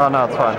Oh no, it's fine.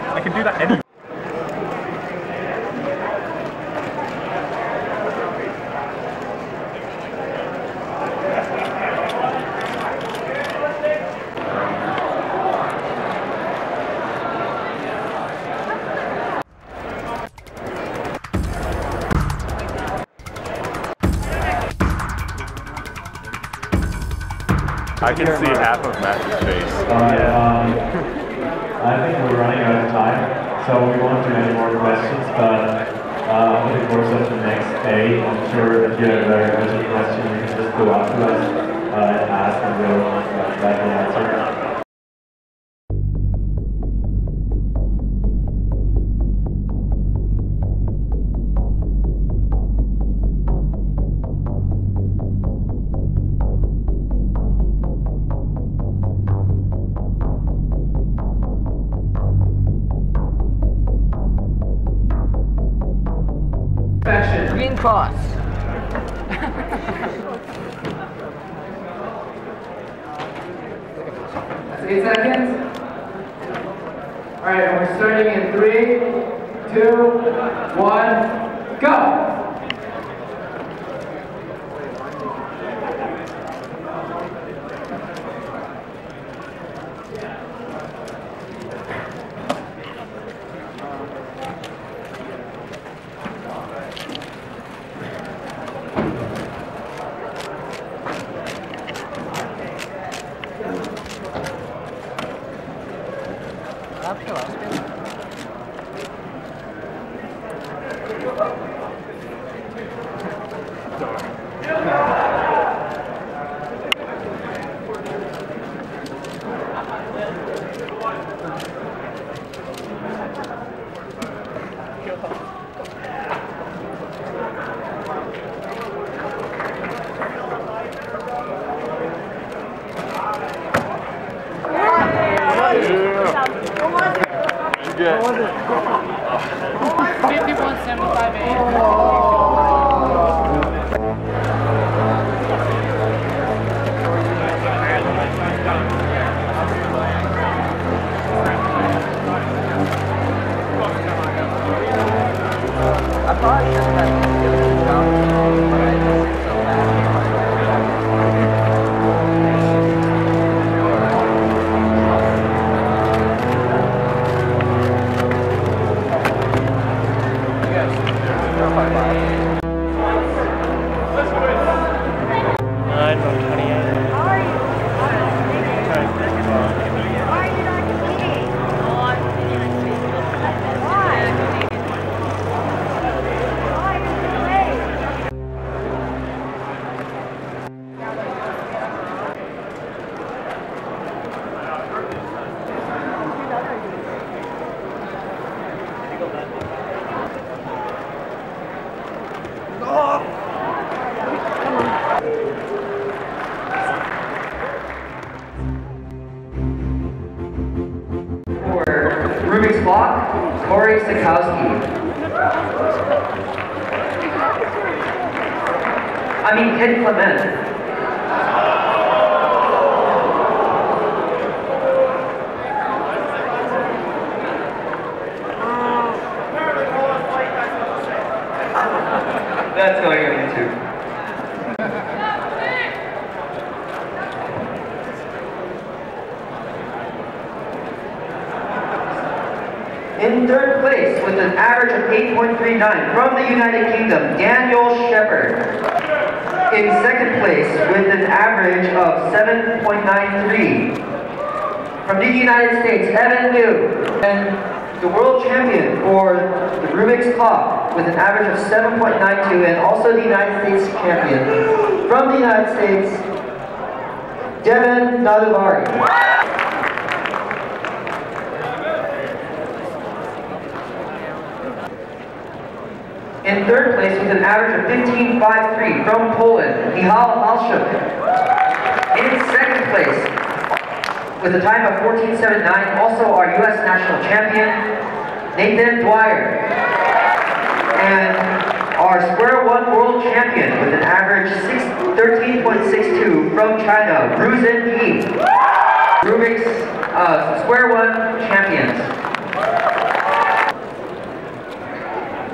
I can do that anyway. I can see half of Matt's face. I think we're running out of time, so we won't do any more questions, but over the course of the next day, I'm sure if you have a very urgent question, you can just go up to us and ask, and we'll gladly answer. Green cross. 8 seconds. All right, and we're starting in 3, 2, 1, go. Good. What was it? 51.75. clock, Corey Sikowski. Ken Clement. That's going on YouTube. In third place with an average of 8.39 from the United Kingdom, Daniel Shepard. In second place with an average of 7.93 from the United States, Evan Liu. And the world champion for the Rubik's clock with an average of 7.92, and also the United States champion from the United States, Devin Naduvari. In third place with an average of 15.53 from Poland, Michał Alszuk. In second place with a time of 14.79, also our U.S. national champion, Nathan Dwyer. And our square one world champion with an average 13.62 from China, Ruzhen Yi. Rubik's square one champions.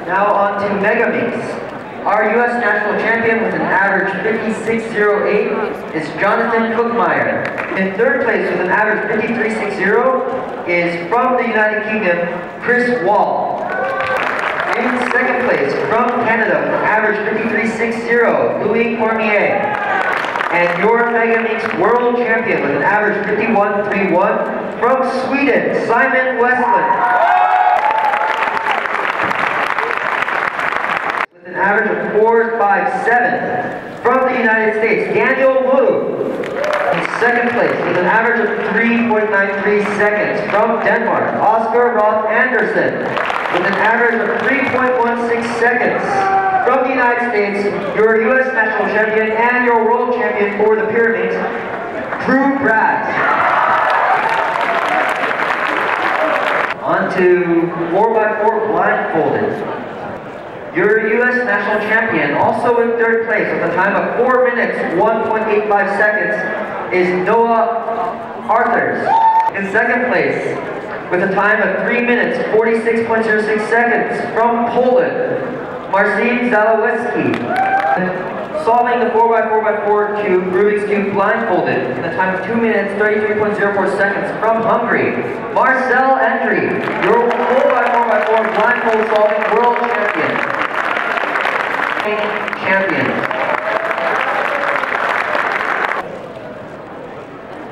Now on to Megaminx. Our U.S. national champion with an average 56.08 is Jonathan Cookmeyer. In third place with an average 53.60 is from the United Kingdom, Chris Wall. In second place from Canada with an average 53.60, Louis Cormier. And your Megaminx world champion with an average 51.31 from Sweden, Simon Westland. An average of 4.57 from the United States, Daniel Wu. In second place with an average of 3.93 seconds from Denmark, Oscar Roth Andersen. With an average of 3.16 seconds from the United States, your U.S. national champion and your world champion for the pyramids, Drew Bratt. On to 4x4 blindfolded. Your U.S. national champion, also in third place with a time of 4 minutes, 1.85 seconds, is Noah Arthurs. In second place, with a time of 3 minutes, 46.06 seconds, from Poland, Marcin Zalewski. Solving the 4x4x4 cube, Rubik's Cube blindfolded, in a time of 2 minutes, 33.04 seconds, from Hungary, Marcel Endry, your 4x4x4 blindfold solving world champion.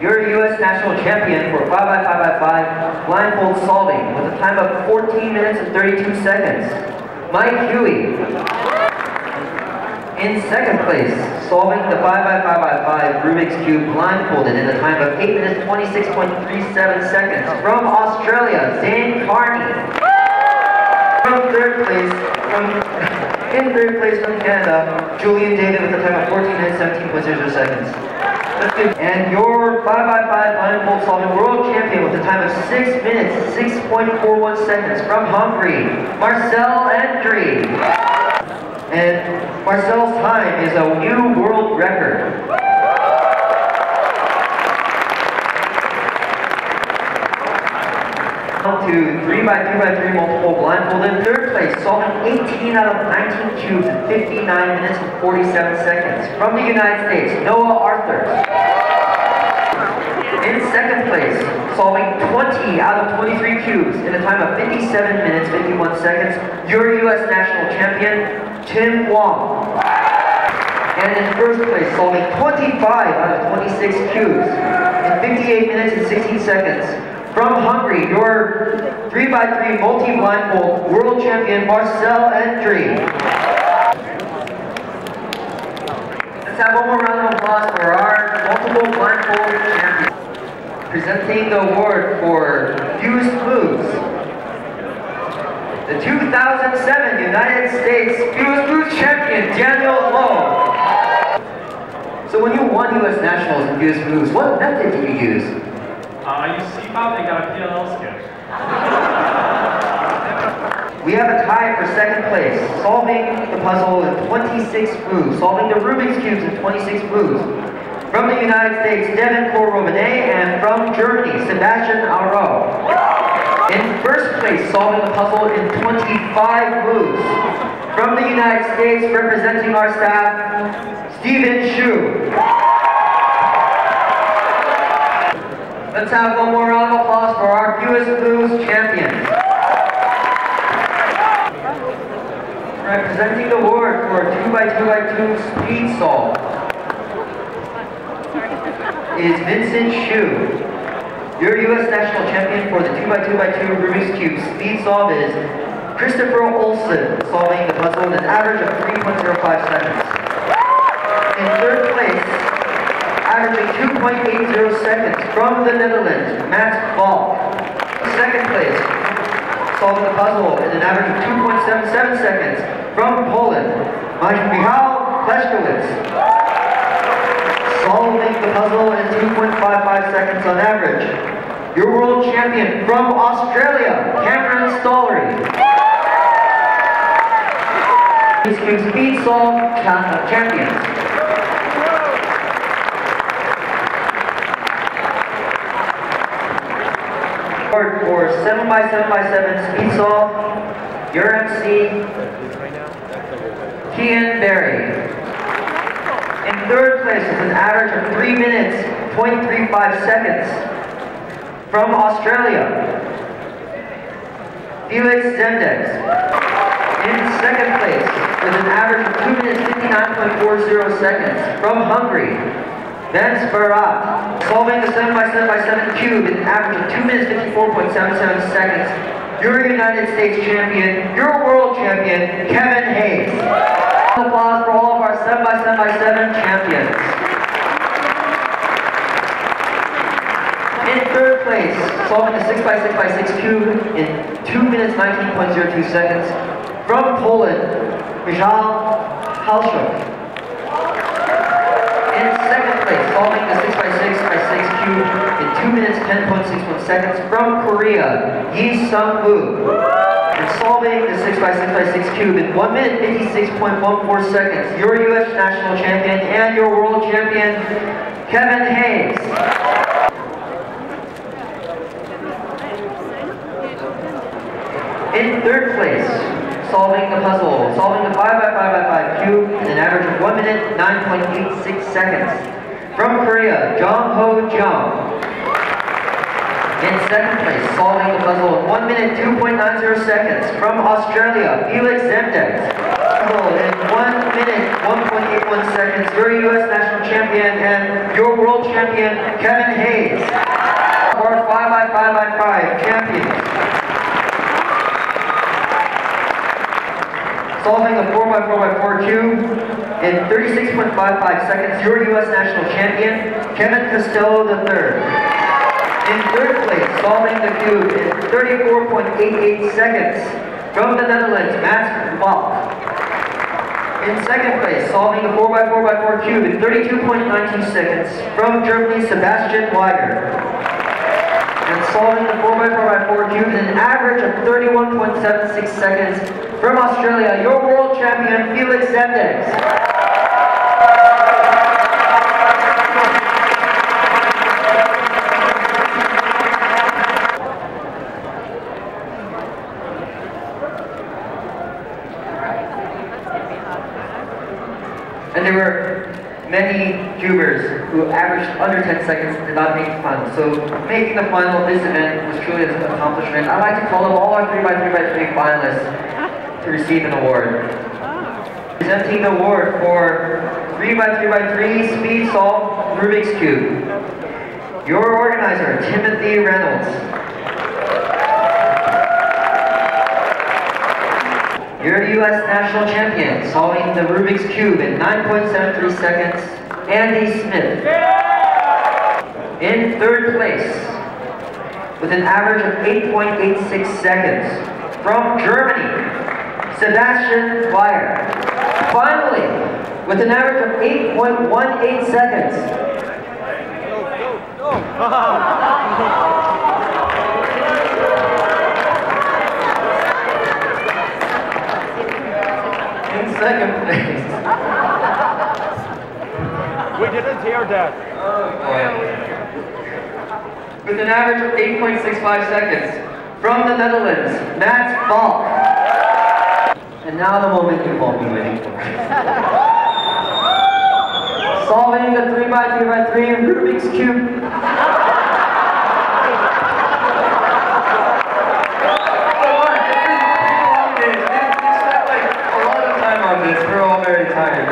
Your U.S. national champion for 5x5x5 blindfold solving with a time of 14 minutes and 32 seconds, Mike Huey. In second place, solving the 5x5x5 Rubik's Cube blindfolded in a time of 8 minutes 26.37 seconds, from Australia, Zane Carney. In third place from Canada, Julian David with a time of 14 minutes 17.00 seconds. And your 5x5 blindfold solving world champion with a time of 6 minutes 6.41 seconds, from Hungary, Marcel Endry. And Marcel's time is a new world record. On to 3x3x3 multiple blindfolded. Third place, solving 18 out of 19 cubes in 59 minutes and 47 seconds. From the United States, Noah Arthurs. In second place, solving 20 out of 23 cubes in a time of 57 minutes 51 seconds, your U.S. national champion, Tim Wong. And in first place, solving 25 out of 26 cubes in 58 minutes and 16 seconds, from Hungary, your 3x3 multi-blindfold world champion, Marcel Endry. Let's have one more round of applause for our multiple blindfold champion. Presenting the award for fewest moves, the 2007 United States fewest moves champion, Daniel Lowe. So when you won U.S. Nationals in fewest moves, what method did you use? I I use C-pop and got a PLL skip. We have a tie for second place, solving the puzzle in 26 moves, solving the Rubik's Cubes in 26 moves. From the United States, Devin Corrobonet, and from Germany, Sebastian Auro. In first place, solving the puzzle in 25 moves. From the United States, representing our staff, Stephen Shu. Let's have one more round of applause for our newest moves champions. Representing the award for 2x2x2 speed solve is Vincent Shu. Your U.S. national champion for the 2x2x2 Rubik's Cube speed solve is Christopher Olson, solving the puzzle in an average of 3.05 seconds. In third place, averaging 2.80 seconds from the Netherlands, Matt Valk. Second place, solving the puzzle in an average of 2.77 seconds from Poland, Michał Kleszkowicz. Solving the puzzle in 2.55 seconds on average. Your world champion from Australia, Cameron Stollery. These speed solve champions. For 7x7x7 speed solve, your MC, Kian Berry. In third place with an average of 3 minutes, 0.35 seconds. From Australia, Feliks Zemdegs. In second place with an average of 2 minutes, 59.40 seconds. From Hungary, Vance Barat, solving the 7x7x7 cube in an average of 2 minutes, 54.77 seconds. Your United States champion, your world champion, Kevin Hayes. Applause for all of our 7x7x7 champions. In third place, solving the 6x6x6 cube in 2 minutes, 19.02 seconds. From Poland, Michał Halszuk. In second place, solving the 6x6x6 cube in 2 minutes, 10.61 seconds. From Korea, Yi Sung-woo. And solving the 6x6x6 cube in 1 minute, 56.14 seconds. Your U.S. national champion and your world champion, Kevin Hayes. In third place, solving the puzzle, solving the 5x5x5 cube in an average of 1 minute, 9.86 seconds. From Korea, Jong Ho Jung. In second place, solving the puzzle in 1 minute, 2.90 seconds. From Australia, Feliks Zemdegs. Puzzle in 1 minute, 1.81 seconds. Your U.S. national champion and your world champion, Kevin Hayes. Our 5x5x5 champions. Solving the 4x4x4 cube in 36.55 seconds, your U.S. national champion, Kevin Costello III. In third place, solving the cube in 34.88 seconds, from the Netherlands, Matt Valk. In second place, solving the 4x4x4 cube in 32.92 seconds, from Germany, Sebastian Weiger. And solving the 4x4x4 cube in an average of 31.76 seconds, from Australia, your world champion, Feliks Zemdegs. And there were many cubers who averaged under 10 seconds and did not make the final. So making the final of this event was truly an accomplishment. I'd like to call up all our 3x3x3 finalists to receive an award. Presenting the award for 3x3x3 Speed Solve Rubik's Cube. Your organizer, Timothy Reynolds. Your U.S. national champion, solving the Rubik's Cube in 9.73 seconds, Andy Smith. In third place, with an average of 8.86 seconds, from Germany, Sebastian Weiger. Finally, with an average of 8.18 seconds, second place. We didn't hear that. Oh boy. With an average of 8.65 seconds. From the Netherlands, Matt Falk. And now the moment you've all been waiting for. Solving the 3x3x3 Rubik's Cube. We're all very tired.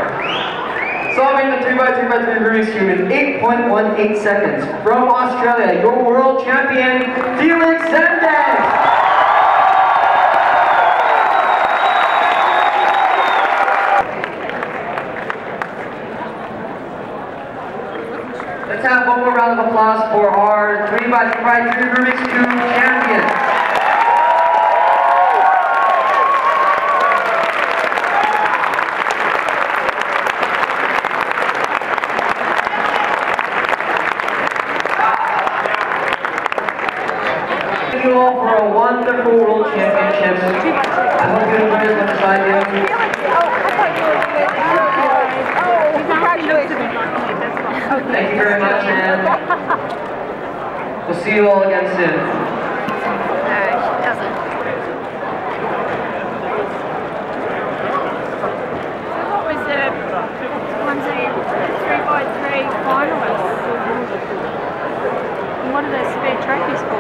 Solving the 3x3x3 Rubik's Cube in 8.18 seconds. From Australia, your world champion, Feliks Zemdegs. Let's have one more round of applause for our 3x3x3 Rubik's Cube champion. Thank you all for a wonderful World Championships. I hope you enjoyed as much as I did. Thank you very much, and we'll see you all again soon. No, she doesn't. So what was the 3x3 finalists? And what are those spare trophies for?